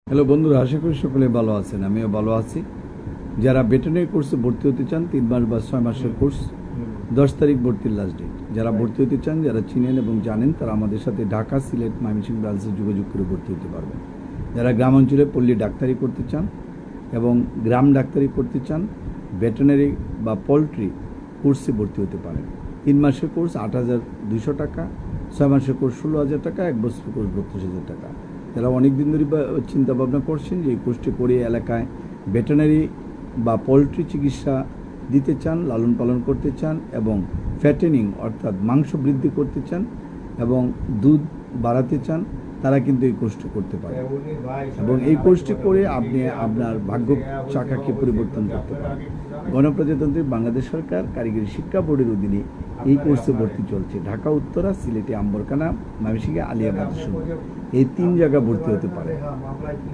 Hello বন্ধুরা, আশা করি সকলে ভালো আছেন। আমিও ভালো আছি। যারা ভেটেরিনারি কোর্সে ভর্তি হতে চান, 3 মাস বা 6 মাসের কোর্স, 10 তারিখ ভর্তির লাস্ট ডেট। যারা ভর্তি হতে চান, যারা চিনেন এবং জানেন, তারা আমাদের সাথে ঢাকা, সিলেট, ময়মনসিংহ ব্রাঞ্চে যোগাযোগ করে ভর্তি হতে পারবেন। যারা গ্রাম অঞ্চলে পল্লী ডাক্তারি করতে চান এবং গ্রাম ডাক্তারি করতে চান, ভেটেরিনারি বা পোলট্রি কোর্সে ভর্তি হতে পারেন। 3 মাসের কোর্স 8,200 টাকা, 6 মাসের কোর্স 16,000 টাকা, 1 বছরের কোর্স 32,000 টাকা। যারা অনেক দিন ধরে চিন্তা ভাবনা করছেন যে এই কোর্সটি করে এলাকায় ভেটেরিনারি বা পোলট্রি চিকিৎসা দিতে চান, লালন পালন করতে চান এবং ফ্যাটেনিং অর্থাৎ মাংস বৃদ্ধি করতে চান এবং দুধ বাড়াতে চান, তারা কিন্তু এই কোর্সটি করতে পারে এবং এই কোর্সটি করে আপনি আপনার ভাগ্য চাকাকে পরিবর্তন করতে পারেন। গণপ্রজাতন্ত্রী বাংলাদেশ সরকার কারিগরি শিক্ষা বোর্ডের অধীনে এই কোর্সে ভর্তি চলছে। ঢাকা উত্তরা, সিলেটে আম্বরখানা, ময়মনসিংহে আলিয়া মাদ্রাসা, এই 3 জায়গা ভর্তি হতে পারে।